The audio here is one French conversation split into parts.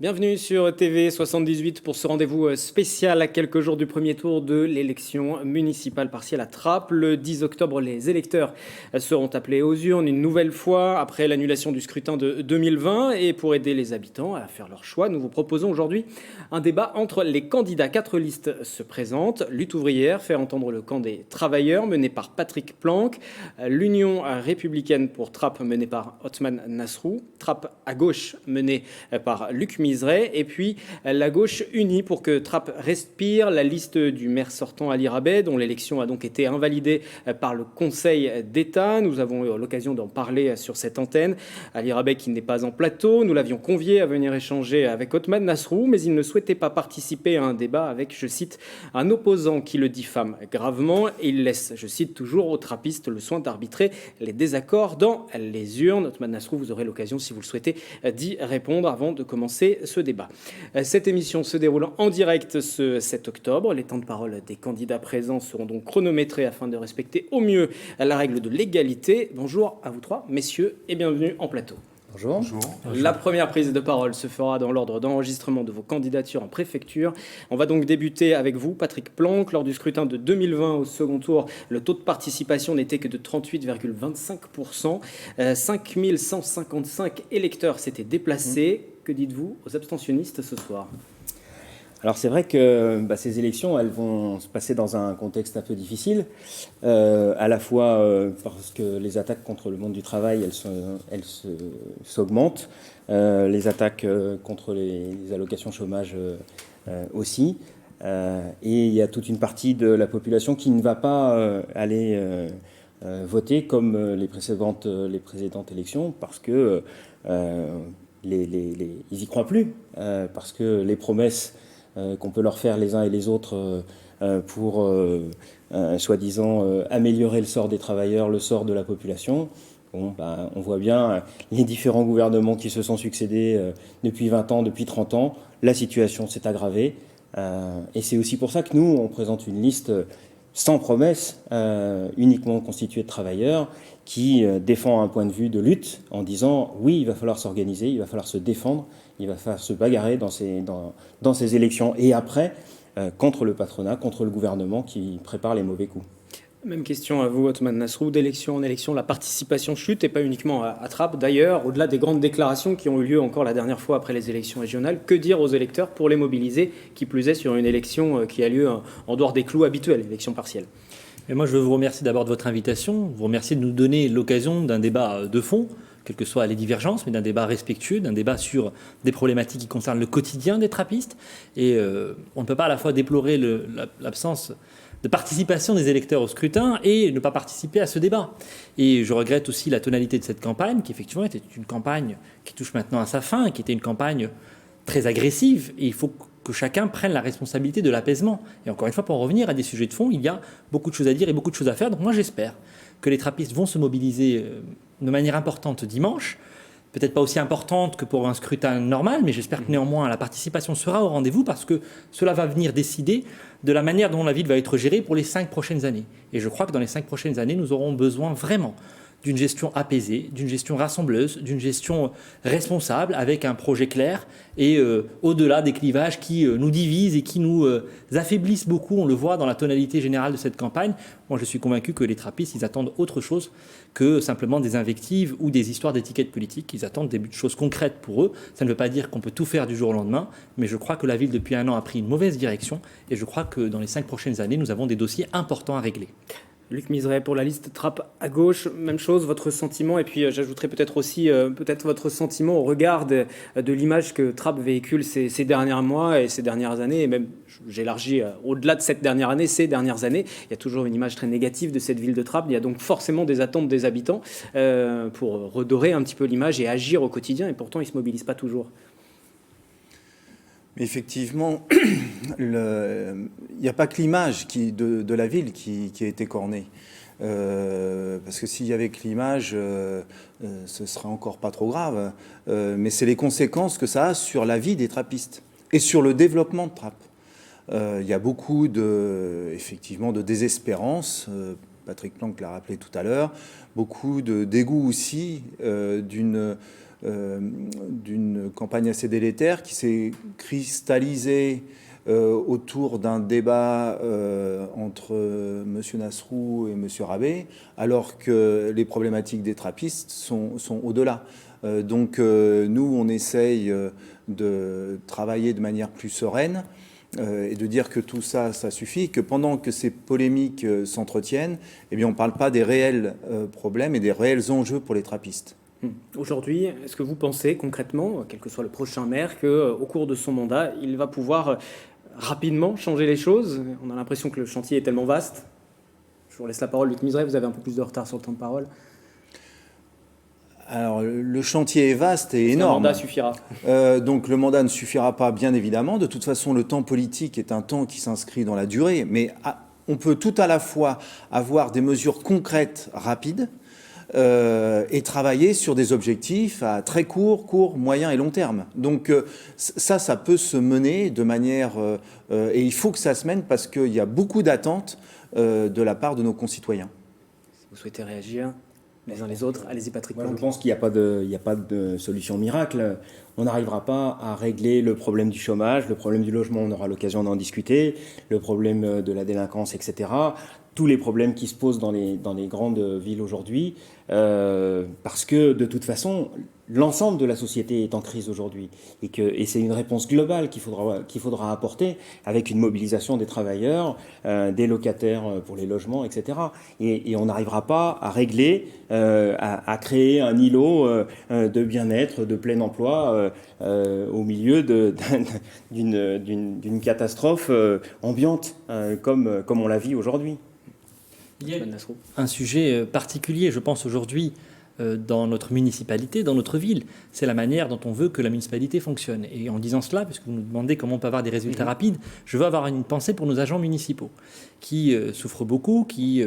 Bienvenue sur TV 78 pour ce rendez-vous spécial à quelques jours du premier tour de l'élection municipale partielle à Trappes. Le 10 octobre, les électeurs seront appelés aux urnes une nouvelle fois après l'annulation du scrutin de 2020. Et pour aider les habitants à faire leur choix, nous vous proposons aujourd'hui un débat entre les candidats. 4 listes se présentent. Lutte ouvrière, faire entendre le camp des travailleurs, mené par Patrick Planck. L'Union républicaine pour Trappes, menée par Othman Nasrou. Trappes à gauche, menée par Luc Miseray. Et puis la gauche unie pour que Trappes respire, la liste du maire sortant Ali Rabet, dont l'élection a donc été invalidée par le Conseil d'État. Nous avons eu l'occasion d'en parler sur cette antenne. Ali Rabet qui n'est pas en plateau, nous l'avions convié à venir échanger avec Othman Nasrou, mais il ne souhaitait pas participer à un débat avec, je cite, un opposant qui le diffame gravement et il laisse, je cite toujours, aux trappistes le soin d'arbitrer les désaccords dans les urnes. Othman Nasrou, vous aurez l'occasion, si vous le souhaitez, d'y répondre avant de commencer ce débat. Cette émission se déroule en direct ce 7 octobre. Les temps de parole des candidats présents seront donc chronométrés afin de respecter au mieux la règle de l'égalité. Bonjour à vous trois, messieurs, et bienvenue en plateau. Bonjour. Bonjour. La première prise de parole se fera dans l'ordre d'enregistrement de vos candidatures en préfecture. On va donc débuter avec vous, Patrick Planck. Lors du scrutin de 2020 au second tour, le taux de participation n'était que de 38,25%. 5155 électeurs s'étaient déplacés. Que dites-vous aux abstentionnistes ce soir ? Alors c'est vrai que ces élections, elles vont se passer dans un contexte un peu difficile, à la fois parce que les attaques contre le monde du travail, elles s'augmentent, les attaques contre les allocations chômage aussi, et il y a toute une partie de la population qui ne va pas aller voter comme les précédentes élections, parce que ils y croient plus, parce que les promesses qu'on peut leur faire les uns et les autres pour, soi-disant, améliorer le sort des travailleurs, le sort de la population. Bon, on voit bien les différents gouvernements qui se sont succédés depuis 20 ans, depuis 30 ans. La situation s'est aggravée. Et c'est aussi pour ça que nous, on présente une liste sans promesse, uniquement constituée de travailleurs, qui défend un point de vue de lutte en disant oui, il va falloir s'organiser, il va falloir se défendre, il va falloir se bagarrer dans ces élections et après contre le patronat, contre le gouvernement qui prépare les mauvais coups. Même question à vous, Othman Nasrou. D'élection en élection, la participation chute, et pas uniquement à Trappes. D'ailleurs, au-delà des grandes déclarations qui ont eu lieu encore la dernière fois après les élections régionales, que dire aux électeurs pour les mobiliser, qui plus est sur une élection qui a lieu en dehors des clous habituels, l'élection partielle ? Et moi, je veux vous remercier d'abord de votre invitation, vous remercier de nous donner l'occasion d'un débat de fond, quelles que soient les divergences, mais d'un débat respectueux, d'un débat sur des problématiques qui concernent le quotidien des trappistes. Et on ne peut pas à la fois déplorer l'absence de participation des électeurs au scrutin et ne pas participer à ce débat. Et je regrette aussi la tonalité de cette campagne, qui effectivement était une campagne qui touche maintenant à sa fin, qui était une campagne très agressive. Et il faut que chacun prenne la responsabilité de l'apaisement. Et encore une fois, pour en revenir à des sujets de fond, il y a beaucoup de choses à dire et beaucoup de choses à faire. Donc moi, j'espère que les trappistes vont se mobiliser de manière importante dimanche. Peut-être pas aussi importante que pour un scrutin normal, mais j'espère que néanmoins la participation sera au rendez-vous parce que cela va venir décider de la manière dont la ville va être gérée pour les 5 prochaines années. Et je crois que dans les 5 prochaines années, nous aurons besoin vraiment d'une gestion apaisée, d'une gestion rassembleuse, d'une gestion responsable avec un projet clair et au-delà des clivages qui nous divisent et qui nous affaiblissent beaucoup. On le voit dans la tonalité générale de cette campagne. Moi, je suis convaincu que les trappistes, ils attendent autre chose que simplement des invectives ou des histoires d'étiquettes politiques. Ils attendent des choses concrètes pour eux. Ça ne veut pas dire qu'on peut tout faire du jour au lendemain, mais je crois que la ville, depuis 1 an, a pris une mauvaise direction et je crois que dans les 5 prochaines années, nous avons des dossiers importants à régler. Luc Miseray pour la liste Trappes à gauche, même chose, votre sentiment, et puis j'ajouterai peut-être aussi votre sentiment au regard de l'image que Trappes véhicule ces derniers mois et ces dernières années, et même j'élargis au-delà de cette dernière année, ces dernières années, il y a toujours une image très négative de cette ville de Trappes, il y a donc forcément des attentes des habitants pour redorer un petit peu l'image et agir au quotidien, et pourtant ils ne se mobilisent pas toujours. Mais effectivement, il n'y a pas que l'image de la ville qui a été cornée. Parce que s'il y avait que l'image, ce serait encore pas trop grave. Mais c'est les conséquences que ça a sur la vie des trappistes et sur le développement de Trappes. Il y a beaucoup effectivement de désespérance. Patrick Planck l'a rappelé tout à l'heure. Beaucoup de dégoût aussi d'une d'une campagne assez délétère qui s'est cristallisée autour d'un débat entre M. Nasrou et M. Rabet, alors que les problématiques des trappistes sont au-delà. Donc nous, on essaye de travailler de manière plus sereine et de dire que tout ça, ça suffit, que pendant que ces polémiques s'entretiennent, eh bien, on ne parle pas des réels problèmes et des réels enjeux pour les trappistes. Aujourd'hui, est-ce que vous pensez concrètement, quel que soit le prochain maire, qu'au cours de son mandat, il va pouvoir rapidement changer les choses? On a l'impression que le chantier est tellement vaste. Je vous laisse la parole, Luc Miseret, vous avez un peu plus de retard sur le temps de parole. Alors, le chantier est vaste et énorme. Le mandat suffira. Donc, le mandat ne suffira pas, bien évidemment. De toute façon, le temps politique est un temps qui s'inscrit dans la durée. Mais on peut tout à la fois avoir des mesures concrètes, rapides, et travailler sur des objectifs à très court, moyen et long terme. Donc ça peut se mener de manière... et il faut que ça se mène parce qu'il y a beaucoup d'attentes de la part de nos concitoyens. Si vous souhaitez réagir les uns les autres, allez-y Patrick. Moi, je pense qu'il n'y a pas de solution miracle. On n'arrivera pas à régler le problème du chômage, le problème du logement, on aura l'occasion d'en discuter, le problème de la délinquance, etc. Tous les problèmes qui se posent dans les grandes villes aujourd'hui, parce que de toute façon, l'ensemble de la société est en crise aujourd'hui, et c'est une réponse globale qu'il faudra apporter avec une mobilisation des travailleurs, des locataires pour les logements, etc. Et on n'arrivera pas à régler, à créer un îlot de bien-être, de plein emploi au milieu d'une catastrophe ambiante comme on la vit aujourd'hui. Il y a un sujet particulier, je pense, aujourd'hui, dans notre municipalité, dans notre ville. C'est la manière dont on veut que la municipalité fonctionne. Et en disant cela, puisque vous nous demandez comment on peut avoir des résultats rapides, je veux avoir une pensée pour nos agents municipaux, qui souffrent beaucoup, qui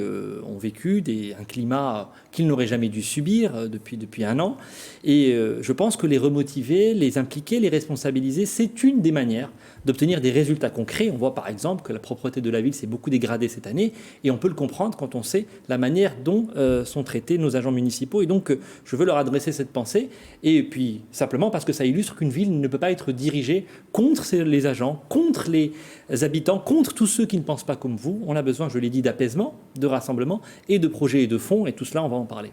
ont vécu un climat qu'ils n'auraient jamais dû subir depuis un an. Et je pense que les remotiver, les impliquer, les responsabiliser, c'est une des manières d'obtenir des résultats concrets. On voit par exemple que la propreté de la ville s'est beaucoup dégradée cette année, et on peut le comprendre quand on sait la manière dont sont traités nos agents municipaux. Et donc, je veux leur adresser cette pensée, et puis simplement parce que ça illustre qu'une ville ne peut pas être dirigée contre les agents, contre les habitants, contre tous ceux qui ne pensent pas comme vous. On a besoin, je l'ai dit, d'apaisement, de rassemblement, et de projets et de fonds, et tout cela, on va en parler.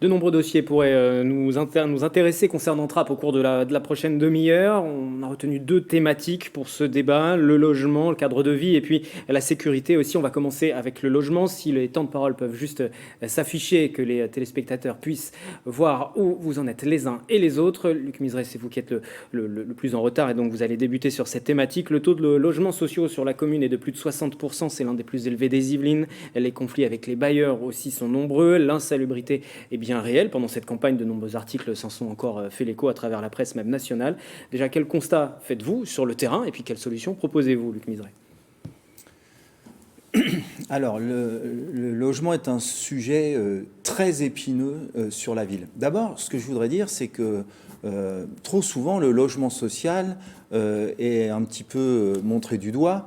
De nombreux dossiers pourraient nous intéresser concernant Trappes au cours de la prochaine demi-heure. On a retenu 2 thématiques pour ce débat, le logement, le cadre de vie et puis la sécurité aussi. On va commencer avec le logement. Si les temps de parole peuvent juste s'afficher, que les téléspectateurs puissent voir où vous en êtes les uns et les autres. Luc Miseret, c'est vous qui êtes le plus en retard et donc vous allez débuter sur cette thématique. Le taux de logements sociaux sur la commune est de plus de 60%. C'est l'un des plus élevés des Yvelines. Les conflits avec les bailleurs aussi sont nombreux. L'insalubrité est bien réel. Pendant cette campagne, de nombreux articles s'en sont encore fait l'écho à travers la presse, même nationale. Déjà, quel constat faites-vous sur le terrain et puis quelles solutions proposez-vous, Luc Miseret? Alors, le logement est un sujet très épineux sur la ville. D'abord, ce que je voudrais dire, c'est que trop souvent, le logement social est un petit peu montré du doigt,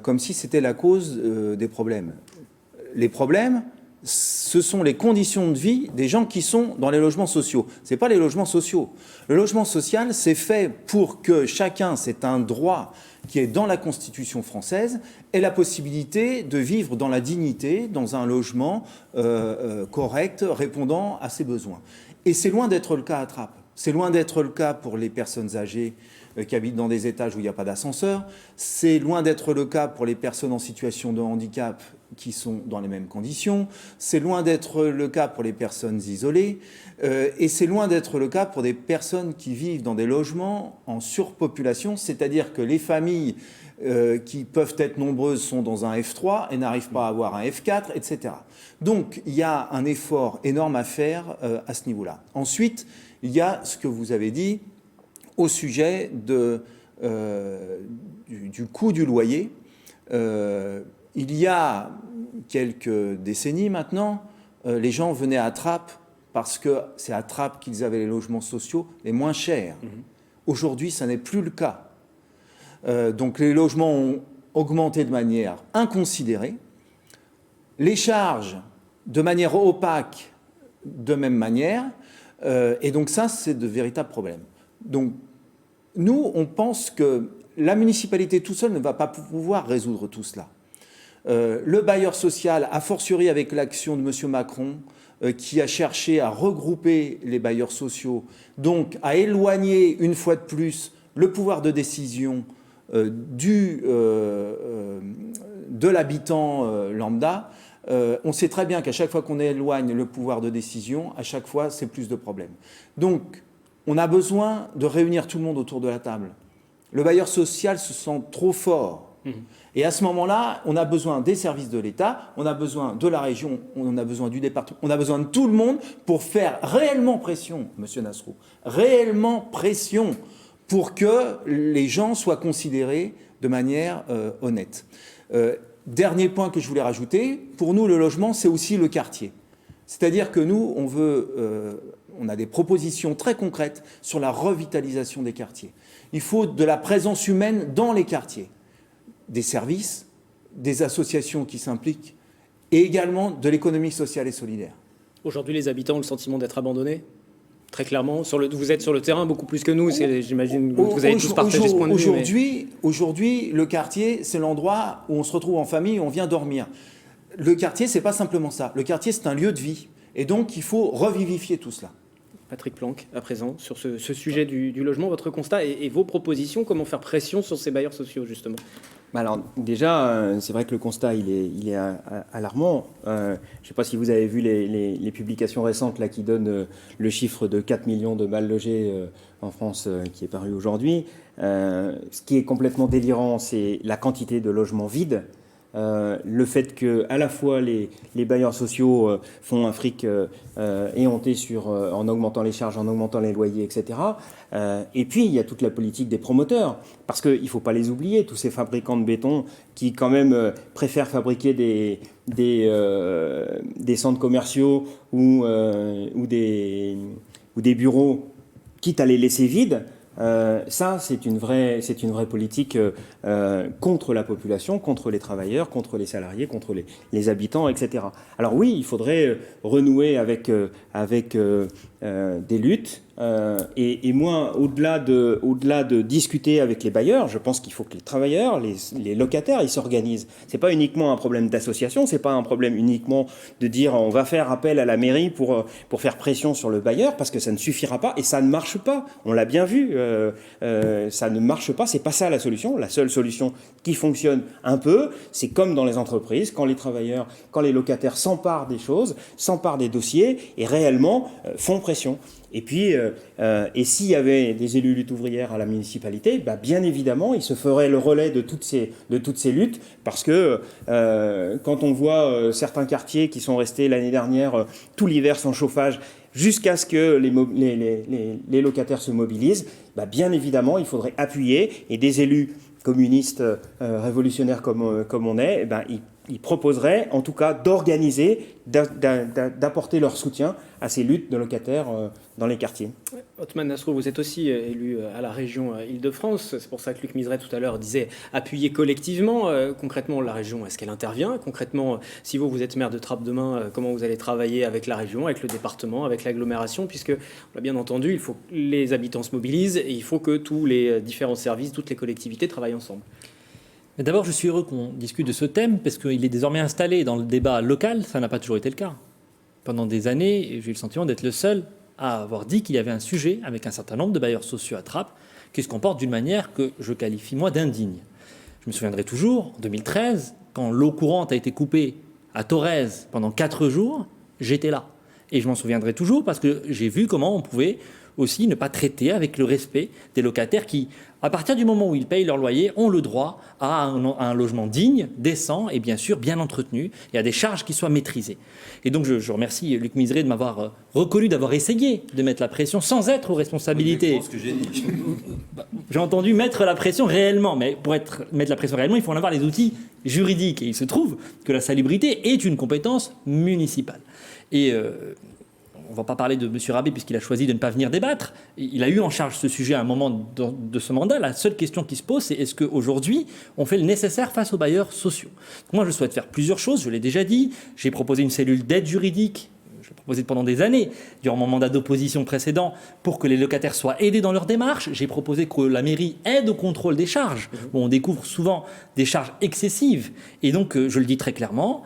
comme si c'était la cause des problèmes. Les problèmes, ce sont les conditions de vie des gens qui sont dans les logements sociaux. Ce n'est pas les logements sociaux. Le logement social, c'est fait pour que chacun, c'est un droit qui est dans la Constitution française, ait la possibilité de vivre dans la dignité, dans un logement correct, répondant à ses besoins. Et c'est loin d'être le cas à Trappes. C'est loin d'être le cas pour les personnes âgées qui habitent dans des étages où il n'y a pas d'ascenseur. C'est loin d'être le cas pour les personnes en situation de handicap qui sont dans les mêmes conditions. C'est loin d'être le cas pour les personnes isolées. Et c'est loin d'être le cas pour des personnes qui vivent dans des logements en surpopulation, c'est-à-dire que les familles qui peuvent être nombreuses sont dans un F3 et n'arrivent pas à avoir un F4, etc. Donc, il y a un effort énorme à faire à ce niveau-là. Ensuite, il y a ce que vous avez dit au sujet du coût du loyer. Il y a quelques décennies maintenant, les gens venaient à Trappes parce que c'est à Trappes qu'ils avaient les logements sociaux les moins chers. Aujourd'hui, ça n'est plus le cas. Donc les logements ont augmenté de manière inconsidérée. Les charges, de manière opaque, de même manière. Et donc ça, c'est de véritables problèmes. Donc nous, on pense que la municipalité tout seul ne va pas pouvoir résoudre tout cela. Le bailleur social, a fortiori avec l'action de M. Macron, qui a cherché à regrouper les bailleurs sociaux, donc à éloigner une fois de plus le pouvoir de décision de l'habitant lambda. On sait très bien qu'à chaque fois qu'on éloigne le pouvoir de décision, à chaque fois, c'est plus de problèmes. Donc, on a besoin de réunir tout le monde autour de la table. Le bailleur social se sent trop fort. Et à ce moment-là, on a besoin des services de l'État, on a besoin de la région, on a besoin du département, on a besoin de tout le monde pour faire réellement pression, Monsieur Nasrou, réellement pression pour que les gens soient considérés de manière honnête. Dernier point que je voulais rajouter, pour nous, le logement, c'est aussi le quartier. C'est-à-dire que nous, on a des propositions très concrètes sur la revitalisation des quartiers. Il faut de la présence humaine dans les quartiers, des services, des associations qui s'impliquent, et également de l'économie sociale et solidaire. Aujourd'hui, les habitants ont le sentiment d'être abandonnés ? Très clairement, vous êtes sur le terrain beaucoup plus que nous, j'imagine que vous avez tous partagé ce point de vue. Aujourd'hui, le quartier, c'est l'endroit où on se retrouve en famille, où on vient dormir. Le quartier, c'est pas simplement ça. Le quartier, c'est un lieu de vie. Et donc, il faut revivifier tout cela. Patrick Planck, à présent, sur ce sujet du logement, votre constat et vos propositions, comment faire pression sur ces bailleurs sociaux, justement ? Alors déjà, c'est vrai que le constat, il est alarmant. Je ne sais pas si vous avez vu les publications récentes là, qui donnent le chiffre de 4 millions de mal logés en France qui est paru aujourd'hui. Ce qui est complètement délirant, c'est la quantité de logements vides. Le fait que à la fois les bailleurs sociaux font un fric éhonté en augmentant les charges, en augmentant les loyers, etc. Et puis il y a toute la politique des promoteurs, parce qu'il ne faut pas les oublier, tous ces fabricants de béton qui quand même préfèrent fabriquer des centres commerciaux ou des bureaux, quitte à les laisser vides. Ça, c'est une vraie politique contre la population, contre les travailleurs, contre les salariés, contre les habitants, etc. Alors oui, il faudrait renouer avec des luttes. Et moi, au-delà de discuter avec les bailleurs, je pense qu'il faut que les travailleurs, les locataires, ils s'organisent. C'est pas uniquement un problème d'association, c'est pas un problème uniquement de dire on va faire appel à la mairie pour faire pression sur le bailleur, parce que ça ne suffira pas et ça ne marche pas. On l'a bien vu, ça ne marche pas. C'est pas ça la solution. La seule solution qui fonctionne un peu, c'est comme dans les entreprises, quand les locataires s'emparent des choses, s'emparent des dossiers et réellement font pression. Et puis, et s'il y avait des élus lutte ouvrière à la municipalité, bien évidemment, ils se feraient le relais de toutes ces luttes, parce que quand on voit certains quartiers qui sont restés l'année dernière tout l'hiver sans chauffage, jusqu'à ce que les locataires se mobilisent, bien évidemment, il faudrait appuyer, et des élus communistes révolutionnaires comme on est, ils proposeraient en tout cas d'organiser, d'apporter leur soutien à ces luttes de locataires dans les quartiers. Othman Nasrou, vous êtes aussi élu à la région Île-de-France. C'est pour ça que Luc Miseret tout à l'heure disait appuyer collectivement. Concrètement, la région, est-ce qu'elle intervient ? Concrètement, si vous êtes maire de Trappes demain, comment vous allez travailler avec la région, avec le département, avec l'agglomération ? Puisque, on l'a bien entendu, il faut que les habitants se mobilisent et il faut que tous les différents services, toutes les collectivités travaillent ensemble. Mais d'abord, je suis heureux qu'on discute de ce thème parce qu'il est désormais installé dans le débat local. Ça n'a pas toujours été le cas. Pendant des années, j'ai eu le sentiment d'être le seul à avoir dit qu'il y avait un sujet avec un certain nombre de bailleurs sociaux à Trappes qui se comportent d'une manière que je qualifie, moi, d'indigne. Je me souviendrai toujours, en 2013, quand l'eau courante a été coupée à Thorez pendant 4 jours, j'étais là. Et je m'en souviendrai toujours parce que j'ai vu comment on pouvait aussi ne pas traiter avec le respect des locataires qui, à partir du moment où ils payent leur loyer, ont le droit à un logement digne, décent et bien sûr bien entretenu et à des charges qui soient maîtrisées. Et donc je remercie Luc Miseret de m'avoir reconnu, d'avoir essayé de mettre la pression sans être aux responsabilités. C'est ce que j'ai dit. J'ai entendu mettre la pression réellement, mais pour mettre la pression réellement, il faut en avoir les outils juridiques. Et il se trouve que la salubrité est une compétence municipale. Et on ne va pas parler de M. Rabé puisqu'il a choisi de ne pas venir débattre. Il a eu en charge ce sujet à un moment de ce mandat. La seule question qui se pose, c'est est-ce qu'aujourd'hui, on fait le nécessaire face aux bailleurs sociaux ? Moi, je souhaite faire plusieurs choses, je l'ai déjà dit. J'ai proposé une cellule d'aide juridique. je l'ai proposé pendant des années, durant mon mandat d'opposition précédent, pour que les locataires soient aidés dans leur démarche. J'ai proposé que la mairie aide au contrôle des charges. Bon, on découvre souvent des charges excessives. Et donc, je le dis très clairement,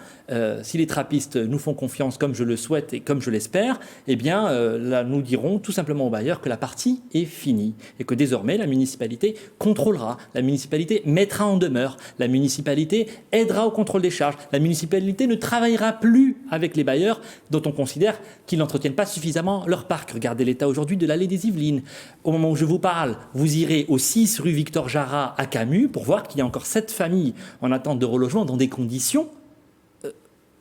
si les trappistes nous font confiance comme je le souhaite et comme je l'espère, eh bien, là, nous dirons tout simplement aux bailleurs que la partie est finie et que désormais, la municipalité contrôlera, la municipalité mettra en demeure, la municipalité aidera au contrôle des charges, la municipalité ne travaillera plus avec les bailleurs dont on considère qu'ils n'entretiennent pas suffisamment leur parc. Regardez l'état aujourd'hui de l'allée des Yvelines. Au moment où je vous parle, vous irez au 6 rue Victor Jarrat à Camus pour voir qu'il y a encore 7 familles en attente de relogement dans des conditions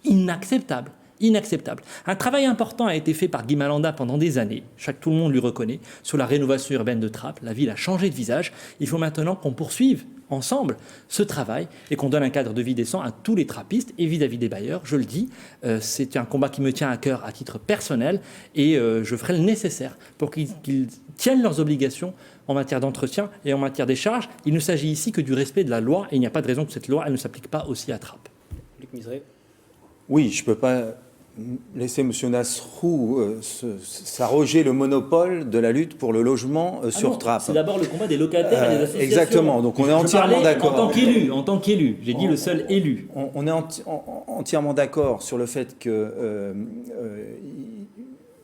inacceptable. Inacceptable. Un travail important a été fait par Guy Malanda pendant des années, tout le monde lui reconnaît, sur la rénovation urbaine de Trappes. La ville a changé de visage. Il faut maintenant qu'on poursuive ensemble ce travail et qu'on donne un cadre de vie décent à tous les trappistes et vis-à-vis des bailleurs. Je le dis, c'est un combat qui me tient à cœur à titre personnel et je ferai le nécessaire pour qu'ils tiennent leurs obligations en matière d'entretien et en matière des charges. Il ne s'agit ici que du respect de la loi et il n'y a pas de raison que cette loi elle ne s'applique pas aussi à Trappes. Luc Miseray. Oui, je ne peux pas laisser M. Nasrou s'arroger le monopole de la lutte pour le logement sur Trappes. C'est d'abord le combat des locataires et des associations. Exactement, donc on est entièrement d'accord. En tant qu'élu, j'ai dit le seul élu. On est entièrement d'accord sur le fait que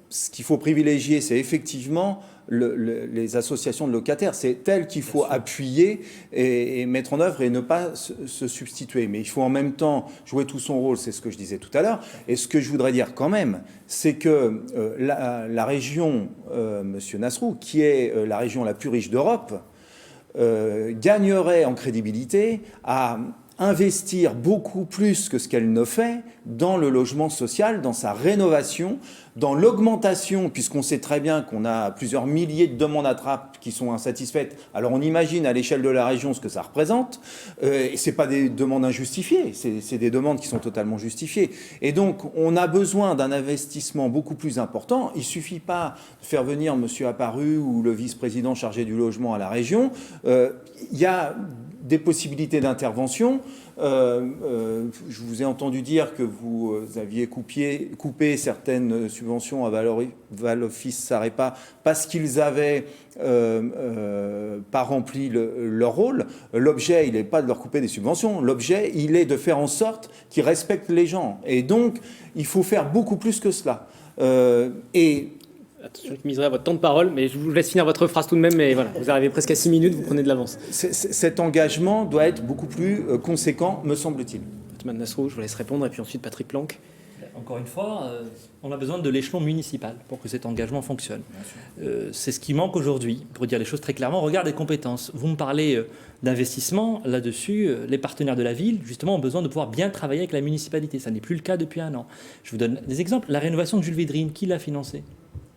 ce qu'il faut privilégier, c'est effectivement les associations de locataires. C'est elles qu'il faut appuyer et mettre en œuvre et ne pas se substituer. Mais il faut en même temps jouer tout son rôle, c'est ce que je disais tout à l'heure. Et ce que je voudrais dire quand même, c'est que la région, Monsieur Nasrou, qui est la région la plus riche d'Europe, gagnerait en crédibilité à investir beaucoup plus que ce qu'elle ne fait dans le logement social, dans sa rénovation, dans l'augmentation, puisqu'on sait très bien qu'on a plusieurs milliers de demandes à Trappes qui sont insatisfaites. Alors on imagine à l'échelle de la région ce que ça représente. Et ce n'est pas des demandes injustifiées, c'est des demandes qui sont totalement justifiées. Et donc on a besoin d'un investissement beaucoup plus important. Il ne suffit pas de faire venir M. Apparu ou le vice-président chargé du logement à la région. Il y a des possibilités d'intervention. Je vous ai entendu dire que vous aviez coupé certaines subventions à Val-Office Sarepa parce qu'ils avaient pas rempli leur rôle. L'objet, il n'est pas de leur couper des subventions. L'objet, il est de faire en sorte qu'ils respectent les gens. Et donc, il faut faire beaucoup plus que cela. Attention, je miserai à votre temps de parole, mais je vous laisse finir votre phrase tout de même. Mais voilà, vous arrivez presque à 6 minutes, vous prenez de l'avance. Cet engagement doit être beaucoup plus conséquent, me semble-t-il. Fatma Nasrou, je vous laisse répondre, et puis ensuite Patrick Planck. Encore une fois, on a besoin de l'échelon municipal pour que cet engagement fonctionne. C'est ce qui manque aujourd'hui, pour dire les choses très clairement. Regarde les compétences. Vous me parlez d'investissement. Là-dessus, les partenaires de la ville, justement, ont besoin de pouvoir bien travailler avec la municipalité. Ça n'est plus le cas depuis 1 an. Je vous donne des exemples. La rénovation de Jules Védrine, qui l'a financée ?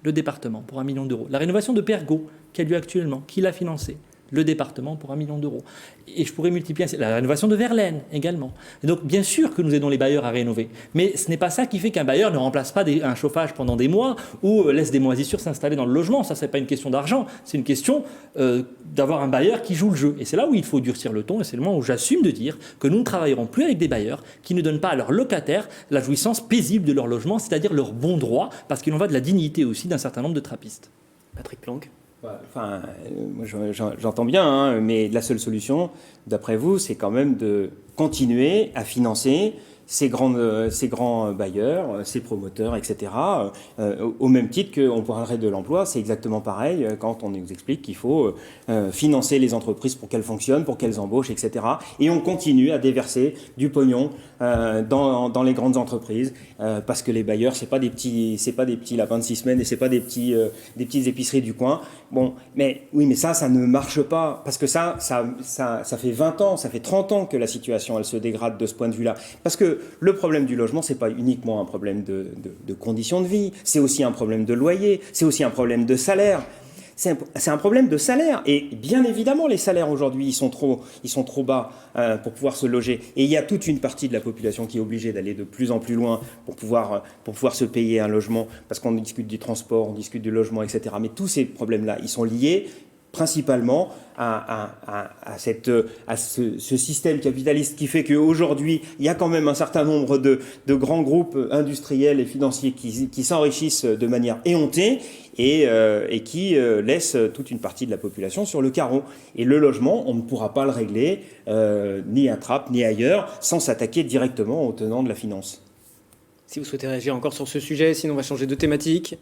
Le département, pour 1 million d'euros. La rénovation de Pergaud, qui a lieu actuellement, qui l'a financée ? Le département pour 1 million d'euros. Et je pourrais multiplier la rénovation de Verlaine également. Et donc, bien sûr que nous aidons les bailleurs à rénover. Mais ce n'est pas ça qui fait qu'un bailleur ne remplace pas un chauffage pendant des mois ou laisse des moisissures s'installer dans le logement. Ça, ce n'est pas une question d'argent. C'est une question d'avoir un bailleur qui joue le jeu. Et c'est là où il faut durcir le ton. Et c'est le moment où j'assume de dire que nous ne travaillerons plus avec des bailleurs qui ne donnent pas à leurs locataires la jouissance paisible de leur logement, c'est-à-dire leur bon droit, parce qu'il en va de la dignité aussi d'un certain nombre de trappistes. Patrick Planck. Enfin, moi j'entends bien, hein, mais la seule solution, d'après vous, c'est quand même de continuer à financer ces grands bailleurs, ces promoteurs, etc. Au même titre qu'on parlerait de l'emploi, c'est exactement pareil quand on nous explique qu'il faut financer les entreprises pour qu'elles fonctionnent, pour qu'elles embauchent, etc. Et on continue à déverser du pognon dans les grandes entreprises parce que les bailleurs, c'est pas des petits lapins de 6 semaines et c'est pas des petites épiceries du coin. Bon, mais oui, mais ça ne marche pas parce que ça fait 20 ans, ça fait 30 ans que la situation elle se dégrade de ce point de vue-là. Parce que le problème du logement, c'est pas uniquement un problème de conditions de vie, c'est aussi un problème de loyer, c'est aussi un problème de salaire. C'est un problème de salaire. Et bien évidemment, les salaires aujourd'hui, ils sont trop bas pour pouvoir se loger. Et il y a toute une partie de la population qui est obligée d'aller de plus en plus loin pour pouvoir se payer un logement, parce qu'on discute du transport, on discute du logement, etc. Mais tous ces problèmes-là, ils sont liés principalement à ce système capitaliste qui fait qu'aujourd'hui, il y a quand même un certain nombre de grands groupes industriels et financiers qui s'enrichissent de manière éhontée et qui laissent toute une partie de la population sur le carreau. Et le logement, on ne pourra pas le régler, ni à Trappes, ni ailleurs, sans s'attaquer directement aux tenants de la finance. Si vous souhaitez réagir encore sur ce sujet, sinon on va changer de thématique.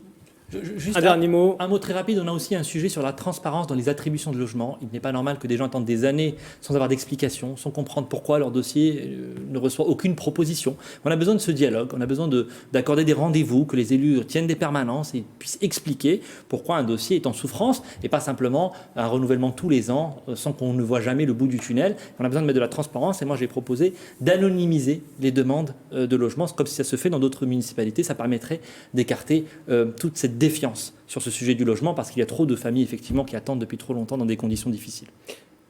Juste un dernier mot. Un mot très rapide, on a aussi un sujet sur la transparence dans les attributions de logement. Il n'est pas normal que des gens attendent des années sans avoir d'explication, sans comprendre pourquoi leur dossier ne reçoit aucune proposition. On a besoin de ce dialogue, on a besoin d'accorder des rendez-vous, que les élus tiennent des permanences et puissent expliquer pourquoi un dossier est en souffrance et pas simplement un renouvellement tous les ans sans qu'on ne voit jamais le bout du tunnel. On a besoin de mettre de la transparence et moi j'ai proposé d'anonymiser les demandes de logement, comme si ça se fait dans d'autres municipalités. Ça permettrait d'écarter toute cette défiance sur ce sujet du logement parce qu'il y a trop de familles effectivement qui attendent depuis trop longtemps dans des conditions difficiles.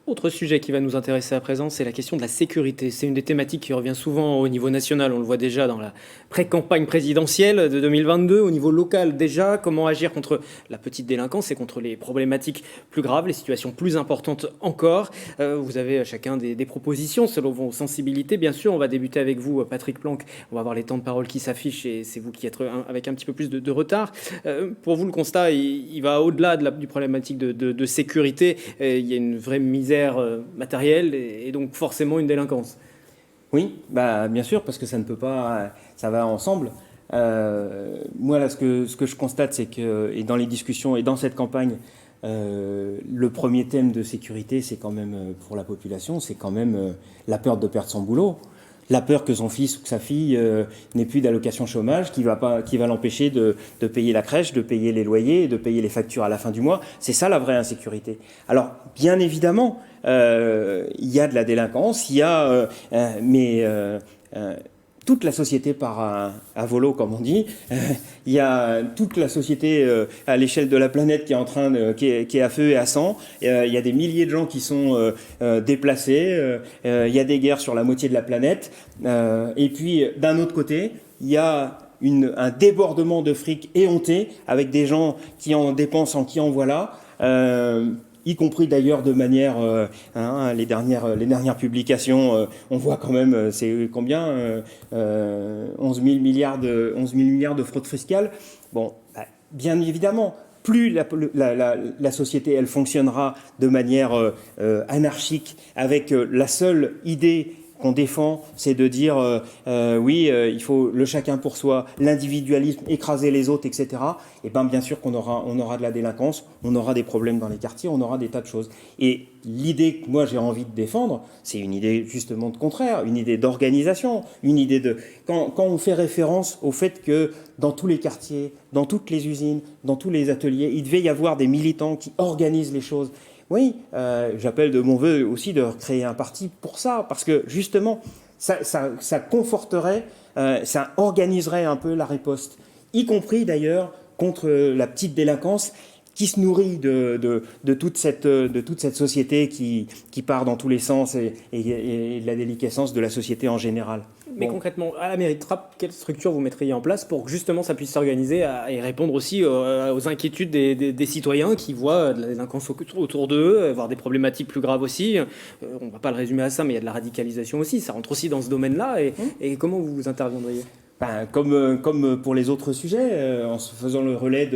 Autre sujet qui va nous intéresser à présent, c'est la question de la sécurité. C'est une des thématiques qui revient souvent au niveau national. On le voit déjà dans la pré-campagne présidentielle de 2022. Au niveau local déjà, comment agir contre la petite délinquance et contre les problématiques plus graves, les situations plus importantes encore. Vous avez chacun des propositions selon vos sensibilités. Bien sûr, on va débuter avec vous, Patrick Planck. On va avoir les temps de parole qui s'affichent et c'est vous qui êtes avec un petit peu plus de retard. Pour vous, le constat, il va au-delà du problématique de sécurité. Il y a une vraie misère matérielle et donc forcément une délinquance. Oui, bien sûr, parce que ça ne peut pas, ça va ensemble. Moi, là, ce que je constate, c'est que, et dans les discussions et dans cette campagne, le premier thème de sécurité, c'est quand même, pour la population, c'est quand même la peur de perdre son boulot. La peur que son fils ou que sa fille n'ait plus d'allocation chômage, qui va l'empêcher de payer la crèche, de payer les loyers, de payer les factures à la fin du mois. C'est ça la vraie insécurité. Alors, bien évidemment, il y a de la délinquance, il y a... toute la société part à volo, comme on dit. Il y a toute la société à l'échelle de la planète qui est en train qui est à feu et à sang. Il y a des milliers de gens qui sont déplacés. Il y a des guerres sur la moitié de la planète. Et puis, d'un autre côté, il y a un débordement de fric éhonté avec des gens qui en dépensent en qui en voilà. Y compris d'ailleurs de manière, les dernières publications, on voit quand même, c'est combien 11 000 milliards de fraude fiscale. Bon, bien évidemment, plus la société, elle fonctionnera de manière anarchique, avec la seule idée qu'on défend, c'est de dire il faut le chacun pour soi, l'individualisme, écraser les autres, etc. Et bien sûr qu'on aura de la délinquance, on aura des problèmes dans les quartiers, on aura des tas de choses. Et l'idée que moi j'ai envie de défendre, c'est une idée justement de contraire, une idée d'organisation, une idée de... Quand on fait référence au fait que dans tous les quartiers, dans toutes les usines, dans tous les ateliers, il devait y avoir des militants qui organisent les choses. Oui, j'appelle de mon vœu aussi de créer un parti pour ça, parce que justement, ça conforterait, ça organiserait un peu la riposte, y compris d'ailleurs contre la petite délinquance qui se nourrit de toute cette société qui part dans tous les sens et de la déliquescence de la société en général. Mais concrètement, à la mairie de Trappes, quelle structure vous mettriez en place pour que justement ça puisse s'organiser et répondre aussi aux inquiétudes des citoyens qui voient de la délinquance autour d'eux, voire des problématiques plus graves aussi. On ne va pas le résumer à ça, mais il y a de la radicalisation aussi. Ça rentre aussi dans ce domaine-là. Et comment vous interviendriez ? Comme pour les autres sujets, en se faisant le relais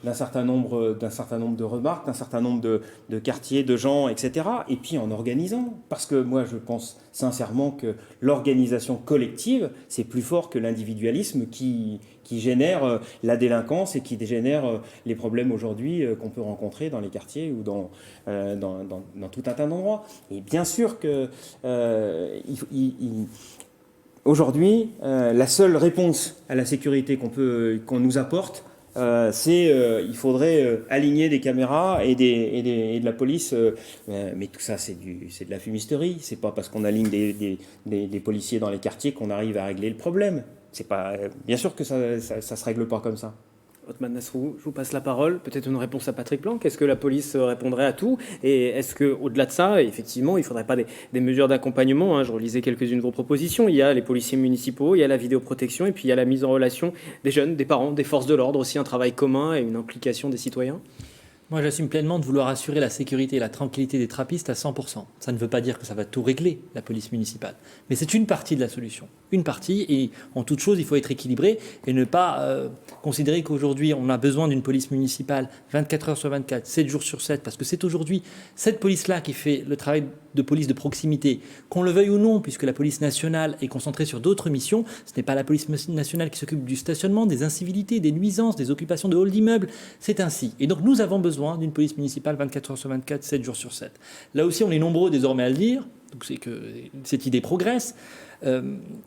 d'un certain nombre de remarques, d'un certain nombre de quartiers, de gens, etc. Et puis en organisant. Parce que moi, je pense sincèrement que l'organisation collective, c'est plus fort que l'individualisme qui génère la délinquance et qui génère les problèmes aujourd'hui qu'on peut rencontrer dans les quartiers ou dans tout un tas d'endroits. Et bien sûr que... Aujourd'hui, la seule réponse à la sécurité qu'on nous apporte, c'est il faudrait aligner des caméras et de la police. Mais tout ça, c'est de la fumisterie. C'est pas parce qu'on aligne des policiers dans les quartiers qu'on arrive à régler le problème. C'est pas, bien sûr que ça se règle pas comme ça. Othman Nasrou, je vous passe la parole. Peut-être une réponse à Patrick Planck. Est-ce que la police répondrait à tout ? Et est-ce qu'au-delà de ça, effectivement, il ne faudrait pas des mesures d'accompagnement ? Je relisais quelques-unes de vos propositions. Il y a les policiers municipaux, il y a la vidéoprotection, et puis il y a la mise en relation des jeunes, des parents, des forces de l'ordre, aussi un travail commun et une implication des citoyens. Moi, j'assume pleinement de vouloir assurer la sécurité et la tranquillité des trappistes à 100%. Ça ne veut pas dire que ça va tout régler, la police municipale. Mais c'est une partie de la solution. Une partie, et en toute chose, il faut être équilibré et ne pas considérer qu'aujourd'hui, on a besoin d'une police municipale 24 heures sur 24, 7 jours sur 7, parce que c'est aujourd'hui cette police-là qui fait le travail de police de proximité, qu'on le veuille ou non, puisque la police nationale est concentrée sur d'autres missions. Ce n'est pas la police nationale qui s'occupe du stationnement, des incivilités, des nuisances, des occupations de halls d'immeubles. C'est ainsi. Et donc, nous avons besoin d'une police municipale 24 heures sur 24, 7 jours sur 7. Là aussi, on est nombreux désormais à le dire, donc c'est que cette idée progresse.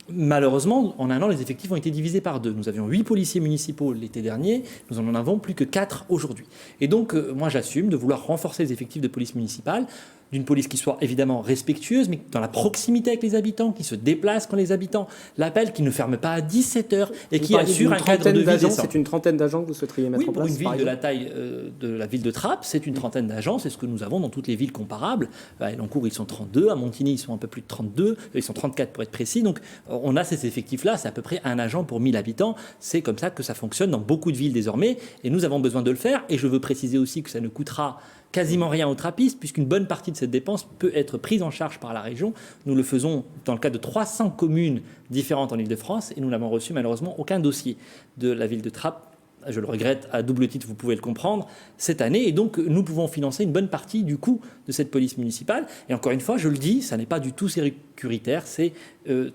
Malheureusement, en un an, les effectifs ont été divisés par 2. Nous avions 8 policiers municipaux l'été dernier, nous en avons plus que 4 aujourd'hui. Et donc, moi, j'assume de vouloir renforcer les effectifs de police municipale, d'une police qui soit évidemment respectueuse, mais dans la proximité avec les habitants, qui se déplace quand les habitants l'appellent, qui ne ferme pas à 17h et qui assure un cadre de vie décent. C'est une trentaine d'agents que vous souhaiteriez mettre en place? Oui, pour une ville de la taille de la ville de Trappes, c'est une trentaine d'agents, c'est ce que nous avons dans toutes les villes comparables. À Elancourt, ils sont 32, à Montigny, ils sont un peu plus de 32, ils sont 34 pour être précis. Donc, on a ces effectifs-là, c'est à peu près un agent pour 1000 habitants. C'est comme ça que ça fonctionne dans beaucoup de villes désormais, et nous avons besoin de le faire. Et je veux préciser aussi que ça ne coûtera quasiment rien aux trappistes, puisqu'une bonne partie de cette dépense peut être prise en charge par la région. Nous le faisons dans le cas de 300 communes différentes en Ile-de-France, et nous n'avons reçu malheureusement aucun dossier de la ville de Trappes. Je le regrette à double titre, vous pouvez le comprendre, cette année. Et donc, nous pouvons financer une bonne partie du coût de cette police municipale. Et encore une fois, je le dis, ça n'est pas du tout sécuritaire, c'est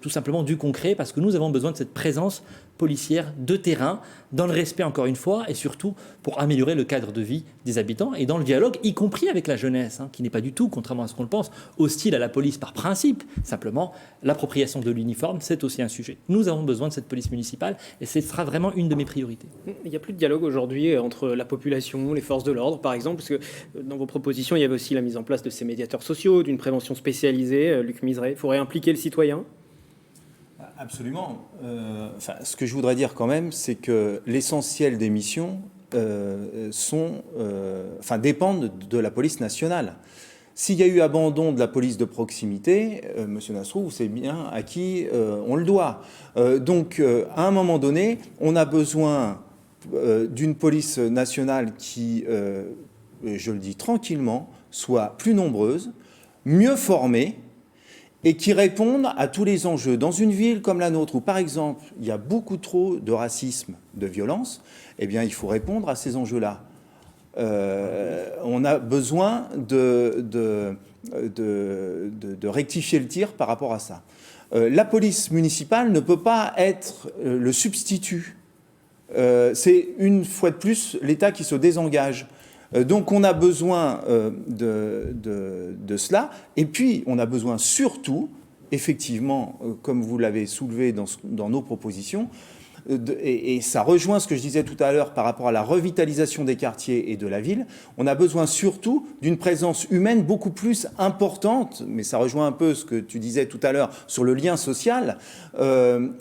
tout simplement du concret, parce que nous avons besoin de cette présence policière de terrain, dans le respect encore une fois, et surtout pour améliorer le cadre de vie des habitants, et dans le dialogue, y compris avec la jeunesse, qui n'est pas du tout, contrairement à ce qu'on le pense, hostile à la police par principe. Simplement, l'appropriation de l'uniforme, c'est aussi un sujet. Nous avons besoin de cette police municipale, et ce sera vraiment une de mes priorités. Il n'y a plus de dialogue aujourd'hui entre la population, les forces de l'ordre, par exemple, parce que dans vos propositions, il y avait aussi la mise en place de ces médiateurs sociaux, d'une prévention spécialisée. Luc Miseray, il faudrait impliquer le citoyen? Absolument. Ce que je voudrais dire quand même, c'est que l'essentiel des missions dépendent de la police nationale. S'il y a eu abandon de la police de proximité, Monsieur Nasrou, c'est bien à qui on le doit. Donc, à un moment donné, on a besoin d'une police nationale qui, je le dis tranquillement, soit plus nombreuse, mieux formée, et qui répondent à tous les enjeux. Dans une ville comme la nôtre, où par exemple, il y a beaucoup trop de racisme, de violence, eh bien, il faut répondre à ces enjeux-là. On a besoin de rectifier le tir par rapport à ça. La police municipale ne peut pas être le substitut. C'est une fois de plus l'État qui se désengage. Donc on a besoin de cela, et puis on a besoin surtout, effectivement, comme vous l'avez soulevé dans nos propositions, et ça rejoint ce que je disais tout à l'heure par rapport à la revitalisation des quartiers et de la ville, on a besoin surtout d'une présence humaine beaucoup plus importante, mais ça rejoint un peu ce que tu disais tout à l'heure sur le lien social,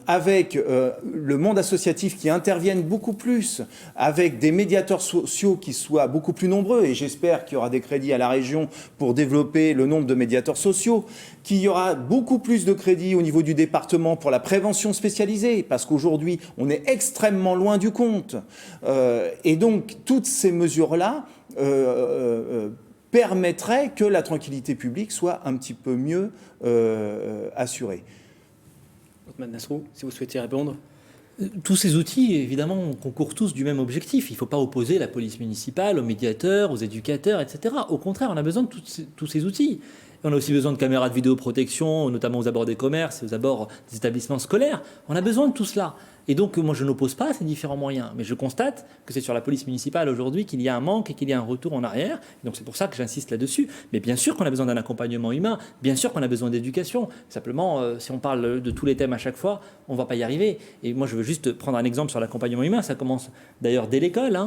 avec le monde associatif qui intervienne beaucoup plus, avec des médiateurs sociaux qui soient beaucoup plus nombreux, et j'espère qu'il y aura des crédits à la région pour développer le nombre de médiateurs sociaux, qu'il y aura beaucoup plus de crédits au niveau du département pour la prévention spécialisée, parce qu'aujourd'hui, on est extrêmement loin du compte. Et donc, toutes ces mesures-là permettraient que la tranquillité publique soit un petit peu mieux assurée. Othmane Nasrou, si vous souhaitez répondre. Tous ces outils, évidemment, concourent tous du même objectif. Il ne faut pas opposer la police municipale aux médiateurs, aux éducateurs, etc. Au contraire, on a besoin de tous ces outils. On a aussi besoin de caméras de vidéoprotection, notamment aux abords des commerces et aux abords des établissements scolaires. On a besoin de tout cela. Et donc, moi, je n'oppose pas ces différents moyens. Mais je constate que c'est sur la police municipale aujourd'hui qu'il y a un manque et qu'il y a un retour en arrière. Et donc, c'est pour ça que j'insiste là-dessus. Mais bien sûr qu'on a besoin d'un accompagnement humain. Bien sûr qu'on a besoin d'éducation. Simplement, si on parle de tous les thèmes à chaque fois, on ne va pas y arriver. Et moi, je veux juste prendre un exemple sur l'accompagnement humain. Ça commence d'ailleurs dès l'école.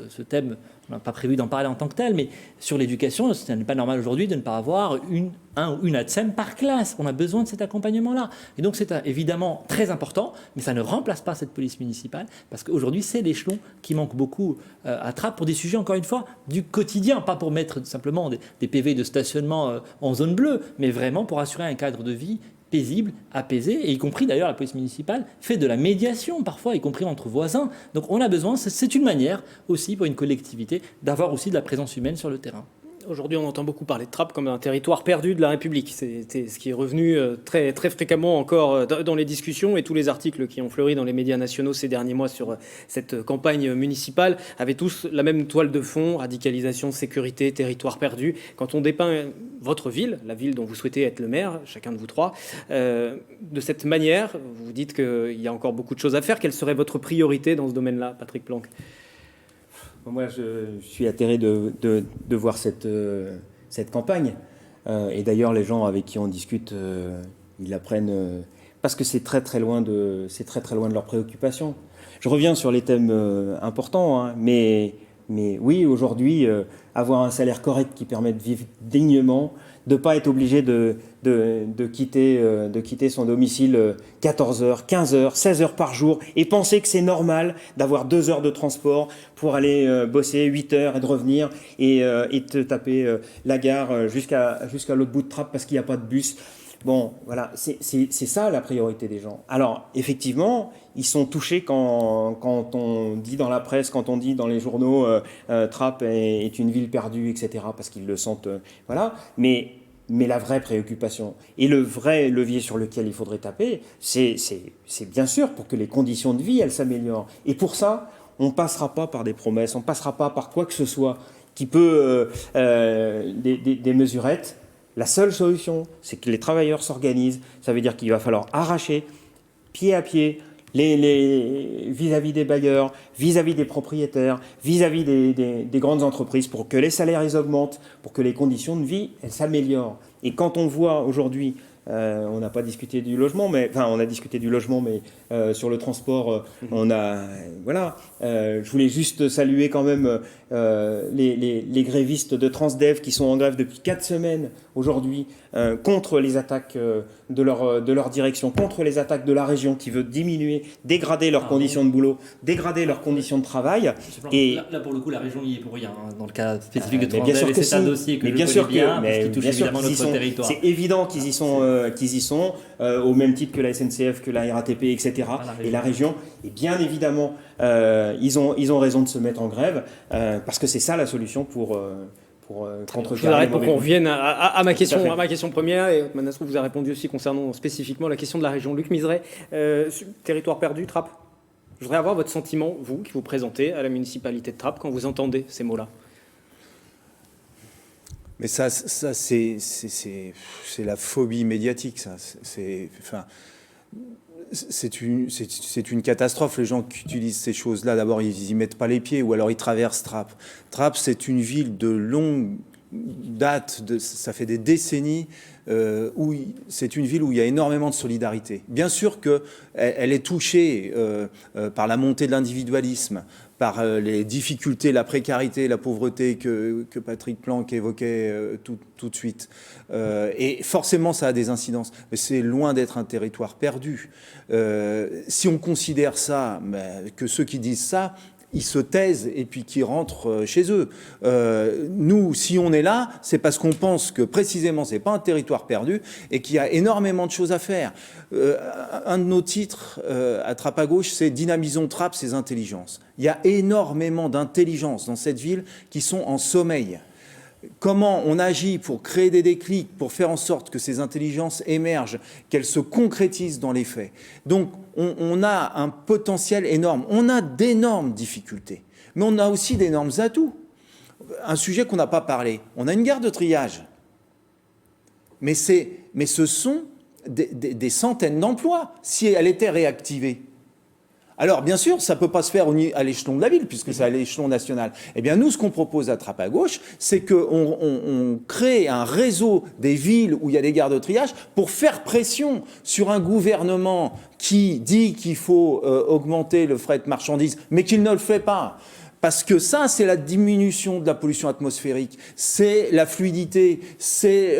Ce thème, on n'a pas prévu d'en parler en tant que tel. Mais sur l'éducation, ce n'est pas normal aujourd'hui de ne pas avoir un ou une ATSEM par classe. On a besoin de cet accompagnement-là. Et donc, c'est évidemment très important, mais ça ne remplace pas cette police municipale, parce qu'aujourd'hui, c'est l'échelon qui manque beaucoup à Trappes pour des sujets, encore une fois, du quotidien, pas pour mettre simplement des PV de stationnement en zone bleue, mais vraiment pour assurer un cadre de vie paisible, apaisé, et y compris d'ailleurs la police municipale fait de la médiation parfois, y compris entre voisins. Donc on a besoin, c'est une manière aussi pour une collectivité d'avoir aussi de la présence humaine sur le terrain. Aujourd'hui, on entend beaucoup parler de Trappes comme un territoire perdu de la République. C'est ce qui est revenu très, très fréquemment encore dans les discussions, et tous les articles qui ont fleuri dans les médias nationaux ces derniers mois sur cette campagne municipale avaient tous la même toile de fond: radicalisation, sécurité, territoire perdu. Quand on dépeint votre ville, la ville dont vous souhaitez être le maire, chacun de vous trois, de cette manière, vous dites qu'il y a encore beaucoup de choses à faire. Quelle serait votre priorité dans ce domaine-là, Patrick Planck ? Moi, je suis atterré de voir cette campagne. Et d'ailleurs, les gens avec qui on discute, ils l'apprennent parce que c'est très très loin de leurs préoccupations. Je reviens sur les thèmes importants, hein, mais oui, aujourd'hui, avoir un salaire correct qui permet de vivre dignement, de ne pas être obligé de quitter son domicile 14 heures, 15 heures, 16 heures par jour, et penser que c'est normal d'avoir 2 heures de transport pour aller bosser 8 heures et de revenir et te taper la gare jusqu'à l'autre bout de Trappes parce qu'il n'y a pas de bus. Bon, voilà, c'est ça la priorité des gens. Alors, effectivement, ils sont touchés quand on dit dans la presse, quand on dit dans les journaux Trappes est une ville perdue, etc., parce qu'ils le sentent, voilà. Mais la vraie préoccupation et le vrai levier sur lequel il faudrait taper, c'est bien sûr pour que les conditions de vie, elles s'améliorent. Et pour ça, on ne passera pas par des promesses, on ne passera pas par quoi que ce soit qui peut des mesurettes. La seule solution, c'est que les travailleurs s'organisent. Ça veut dire qu'il va falloir arracher, pied à pied, vis-à-vis des bailleurs, vis-à-vis des propriétaires, vis-à-vis des grandes entreprises, pour que les salaires ils augmentent, pour que les conditions de vie elles s'améliorent. Et quand on voit aujourd'hui, on n'a pas discuté du logement, on a discuté du logement, mais sur le transport, je voulais juste saluer quand même les grévistes de Transdev qui sont en grève depuis 4 semaines aujourd'hui contre les attaques de leur direction, contre les attaques de la région qui veut dégrader leurs conditions de boulot, dégrader leurs conditions de travail. Et là, pour le coup, la région n'y est pour rien. Hein, dans le cas spécifique de Transdev, c'est un dossier que je connais bien, parce qu'il touche évidemment notre territoire. C'est évident qu'ils y sont, au même titre que la SNCF, que la RATP, etc. Et la région. Et bien évidemment, ils ont raison de se mettre en grève, parce que c'est ça la solution pour contrecarrer. Je vous arrête pour qu'on revienne à ma question première, et Manasrou vous a répondu aussi concernant spécifiquement la question de la région. Luc Miseret, territoire perdu, Trappes. Je voudrais avoir votre sentiment, vous, qui vous présentez à la municipalité de Trappes, quand vous entendez ces mots-là. Mais ça c'est la phobie médiatique, ça. C'est une catastrophe, les gens qui utilisent ces choses-là. D'abord, ils y mettent pas les pieds, ou alors ils traversent Trappes. Trappes, c'est une ville de longue date, ça fait des décennies, où c'est une ville où il y a énormément de solidarité. Bien sûr qu'elle est touchée par la montée de l'individualisme, par les difficultés, la précarité, la pauvreté que Patrick Planck évoquait tout de suite. Et forcément, ça a des incidences. Mais c'est loin d'être un territoire perdu. Si on considère ça, que ceux qui disent ça, ils se taisent et puis qui rentrent chez eux. Nous, si on est là, c'est parce qu'on pense que précisément c'est pas un territoire perdu et qu'il y a énormément de choses à faire. Un de nos titres à Trappes à gauche, c'est Dynamisons Trappes, ses intelligences. Il y a énormément d'intelligences dans cette ville qui sont en sommeil. Comment on agit pour créer des déclics, pour faire en sorte que ces intelligences émergent, qu'elles se concrétisent dans les faits. Donc, on a un potentiel énorme. On a d'énormes difficultés, mais on a aussi d'énormes atouts. Un sujet qu'on n'a pas parlé. On a une gare de triage. Mais ce sont des centaines d'emplois si elle était réactivée. Alors, bien sûr, ça ne peut pas se faire à l'échelon de la ville, puisque c'est à l'échelon national. Eh bien, nous, ce qu'on propose à Trappes à gauche, c'est qu'on crée un réseau des villes où il y a des gares de triage pour faire pression sur un gouvernement qui dit qu'il faut augmenter le fret de marchandises, mais qu'il ne le fait pas. Parce que ça, c'est la diminution de la pollution atmosphérique, c'est la fluidité, c'est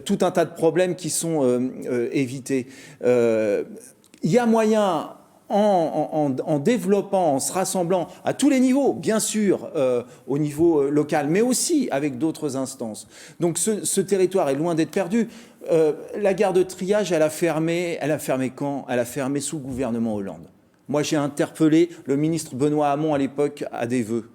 tout un tas de problèmes qui sont évités. Il y a moyen, en développant, en se rassemblant à tous les niveaux, bien sûr, au niveau local, mais aussi avec d'autres instances. Donc ce territoire est loin d'être perdu. La gare de Triage, elle a fermé quand? Elle a fermé sous le gouvernement Hollande. Moi, j'ai interpellé le ministre Benoît Hamon à l'époque à des vœux,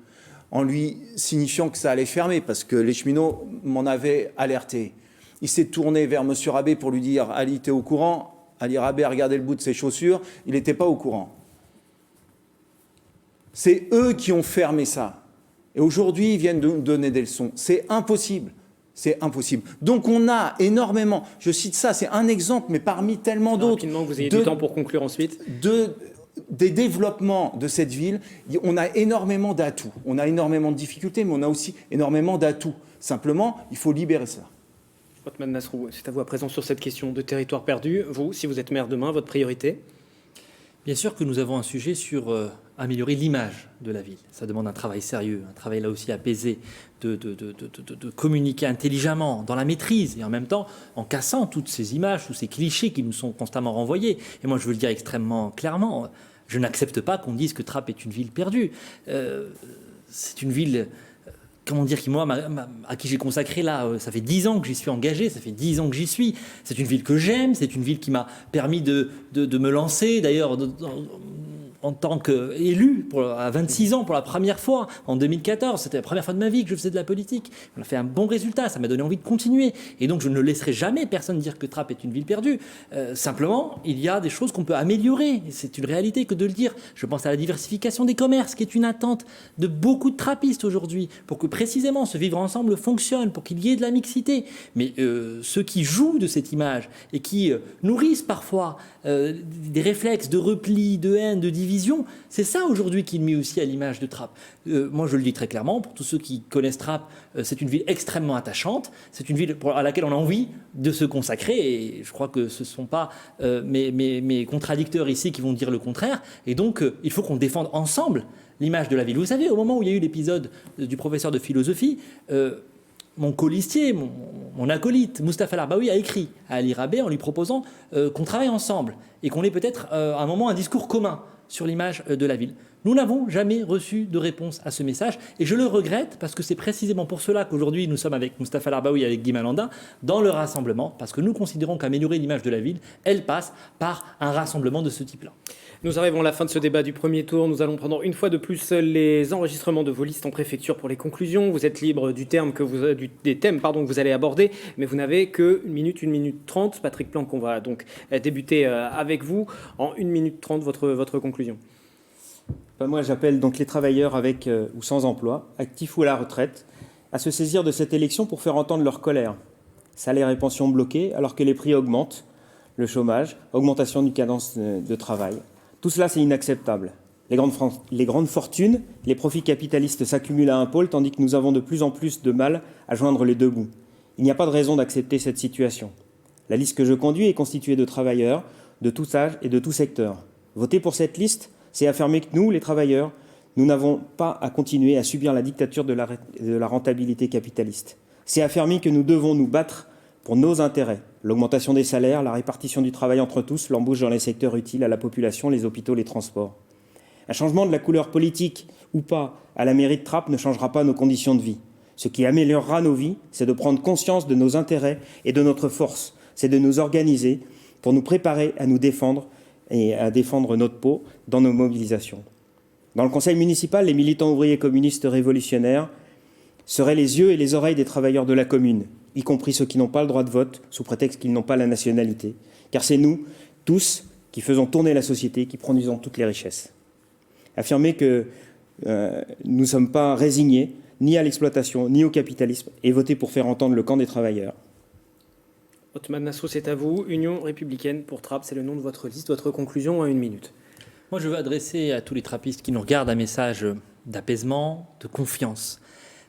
en lui signifiant que ça allait fermer, parce que les cheminots m'en avaient alerté. Il s'est tourné vers M. Rabé pour lui dire « Ali, t'es au courant ?» Ali Rabé a regardé le bout de ses chaussures, il n'était pas au courant. C'est eux qui ont fermé ça. Et aujourd'hui, ils viennent de nous donner des leçons. C'est impossible. C'est impossible. Donc on a énormément, je cite ça, c'est un exemple, mais parmi tellement d'autres. Rapidement, vous ayez du temps pour conclure ensuite. Des développements de cette ville, on a énormément d'atouts. On a énormément de difficultés, mais on a aussi énormément d'atouts. Simplement, il faut libérer ça. Othmane Nasrou, c'est à vous à présent sur cette question de territoire perdu. Vous, si vous êtes maire demain, votre priorité? Bien sûr que nous avons un sujet sur améliorer l'image de la ville. Ça demande un travail sérieux, un travail là aussi apaisé, de communiquer intelligemment, dans la maîtrise, et en même temps en cassant toutes ces images, tous ces clichés qui nous sont constamment renvoyés. Et moi, je veux le dire extrêmement clairement, je n'accepte pas qu'on dise que Trappes est une ville perdue. C'est une ville... Comment dire, à qui j'ai consacré là, ça fait 10 ans que j'y suis engagé, ça fait 10 ans que j'y suis. C'est une ville que j'aime, c'est une ville qui m'a permis de me lancer, d'ailleurs, en tant qu'élu à 26 ans pour la première fois en 2014. C'était la première fois de ma vie que je faisais de la politique. On a fait un bon résultat, ça m'a donné envie de continuer. Et donc je ne laisserai jamais personne dire que Trappes est une ville perdue. Simplement, il y a des choses qu'on peut améliorer. C'est une réalité que de le dire. Je pense à la diversification des commerces, qui est une attente de beaucoup de trappistes aujourd'hui, pour que précisément ce vivre ensemble fonctionne, pour qu'il y ait de la mixité. Mais ceux qui jouent de cette image et qui nourrissent parfois des réflexes de repli, de haine, de division, c'est ça aujourd'hui qui nuit aussi à l'image de Trappes. Moi, je le dis très clairement, pour tous ceux qui connaissent Trappes, c'est une ville extrêmement attachante, c'est une ville à laquelle on a envie de se consacrer, et je crois que ce ne sont pas mes contradicteurs ici qui vont dire le contraire, et donc il faut qu'on défende ensemble l'image de la ville. Vous savez, au moment où il y a eu l'épisode du professeur de philosophie, mon colistier, mon acolyte, Mustapha Larbaoui, a écrit à Ali Rabé en lui proposant qu'on travaille ensemble et qu'on ait peut-être à un moment un discours commun sur l'image de la ville. Nous n'avons jamais reçu de réponse à ce message et je le regrette parce que c'est précisément pour cela qu'aujourd'hui nous sommes avec Mustapha Larbaoui et avec Guy Malandin dans le rassemblement, parce que nous considérons qu'améliorer l'image de la ville, elle passe par un rassemblement de ce type-là. Nous arrivons à la fin de ce débat du premier tour. Nous allons prendre une fois de plus les enregistrements de vos listes en préfecture pour les conclusions. Vous êtes libre des thèmes que vous allez aborder, mais vous n'avez que 1 minute 30. Patrick Planck, on va donc débuter avec vous. En 1 minute 30, votre conclusion. Moi, j'appelle donc les travailleurs avec ou sans emploi, actifs ou à la retraite, à se saisir de cette élection pour faire entendre leur colère. Salaires et pensions bloqués alors que les prix augmentent, le chômage, augmentation du cadence de travail. Tout cela, c'est inacceptable. Les grandes fortunes, les profits capitalistes s'accumulent à un pôle, tandis que nous avons de plus en plus de mal à joindre les deux bouts. Il n'y a pas de raison d'accepter cette situation. La liste que je conduis est constituée de travailleurs de tous âges et de tous secteurs. Voter pour cette liste, c'est affirmer que nous, les travailleurs, nous n'avons pas à continuer à subir la dictature de la rentabilité capitaliste. C'est affirmer que nous devons nous battre pour nos intérêts. L'augmentation des salaires, la répartition du travail entre tous, l'embauche dans les secteurs utiles à la population, les hôpitaux, les transports. Un changement de la couleur politique ou pas à la mairie de Trappes ne changera pas nos conditions de vie. Ce qui améliorera nos vies, c'est de prendre conscience de nos intérêts et de notre force. C'est de nous organiser pour nous préparer à nous défendre et à défendre notre peau dans nos mobilisations. Dans le conseil municipal, les militants ouvriers communistes révolutionnaires seraient les yeux et les oreilles des travailleurs de la commune, y compris ceux qui n'ont pas le droit de vote, sous prétexte qu'ils n'ont pas la nationalité. Car c'est nous, tous, qui faisons tourner la société, qui produisons toutes les richesses. Affirmer que nous ne sommes pas résignés, ni à l'exploitation, ni au capitalisme, et voter pour faire entendre le camp des travailleurs. Othmane Nasrou, c'est à vous. Union républicaine pour Trappes, c'est le nom de votre liste. Votre conclusion en 1 minute. Moi, je veux adresser à tous les trappistes qui nous regardent un message d'apaisement, de confiance.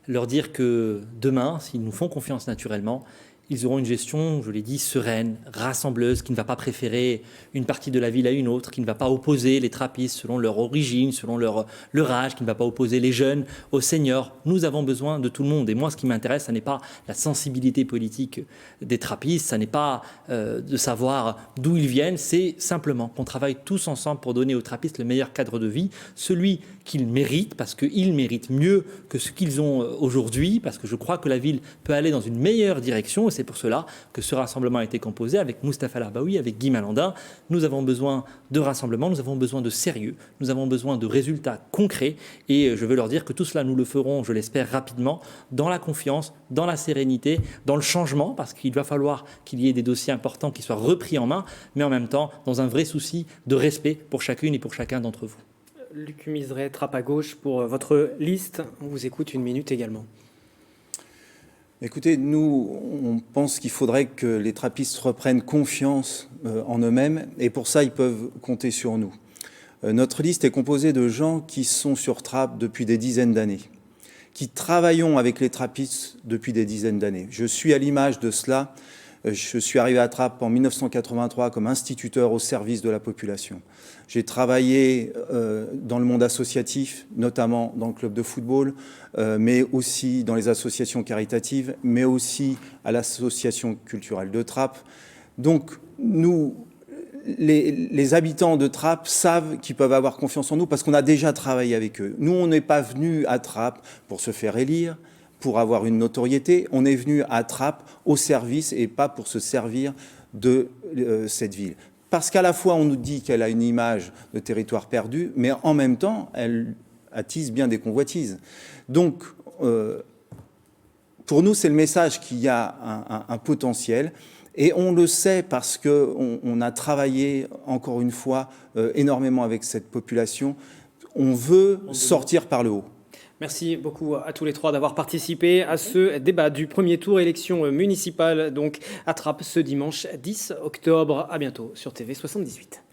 Leur dire que demain, s'ils nous font confiance naturellement, ils auront une gestion, je l'ai dit, sereine, rassembleuse, qui ne va pas préférer une partie de la ville à une autre, qui ne va pas opposer les trappistes selon leur origine, selon leur âge, qui ne va pas opposer les jeunes aux seniors. Nous avons besoin de tout le monde. Et moi, ce qui m'intéresse, ce n'est pas la sensibilité politique des trappistes, ce n'est pas de savoir d'où ils viennent, c'est simplement qu'on travaille tous ensemble pour donner aux trappistes le meilleur cadre de vie, celui qu'ils méritent, parce qu'ils méritent mieux que ce qu'ils ont aujourd'hui, parce que je crois que la ville peut aller dans une meilleure direction. C'est pour cela que ce rassemblement a été composé avec Mustapha Larbaoui, avec Guy Malandin. Nous avons besoin de rassemblement, nous avons besoin de sérieux, nous avons besoin de résultats concrets et je veux leur dire que tout cela, nous le ferons, je l'espère, rapidement, dans la confiance, dans la sérénité, dans le changement, parce qu'il va falloir qu'il y ait des dossiers importants qui soient repris en main, mais en même temps, dans un vrai souci de respect pour chacune et pour chacun d'entre vous. Luc Miseret, Trappes à gauche pour votre liste. On vous écoute 1 minute également. Écoutez, nous, on pense qu'il faudrait que les trappistes reprennent confiance en eux-mêmes et pour ça, ils peuvent compter sur nous. Notre liste est composée de gens qui sont sur Trappes depuis des dizaines d'années, qui travaillons avec les trappistes depuis des dizaines d'années. Je suis à l'image de cela. Je suis arrivé à Trappes en 1983 comme instituteur au service de la population. J'ai travaillé dans le monde associatif, notamment dans le club de football, mais aussi dans les associations caritatives, mais aussi à l'association culturelle de Trappes. Donc, nous, les habitants de Trappes savent qu'ils peuvent avoir confiance en nous parce qu'on a déjà travaillé avec eux. Nous, on n'est pas venus à Trappes pour se faire élire, pour avoir une notoriété. On est venu à Trappes au service et pas pour se servir de cette ville. Parce qu'à la fois, on nous dit qu'elle a une image de territoire perdu, mais en même temps, elle attise bien des convoitises. Donc, pour nous, c'est le message qu'il y a un potentiel. Et on le sait parce qu'on a travaillé, encore une fois, énormément avec cette population. On veut sortir par le haut. Merci beaucoup à tous les trois d'avoir participé à ce débat du premier tour élection municipale donc à Trappes ce dimanche 10 octobre. À bientôt sur TV 78.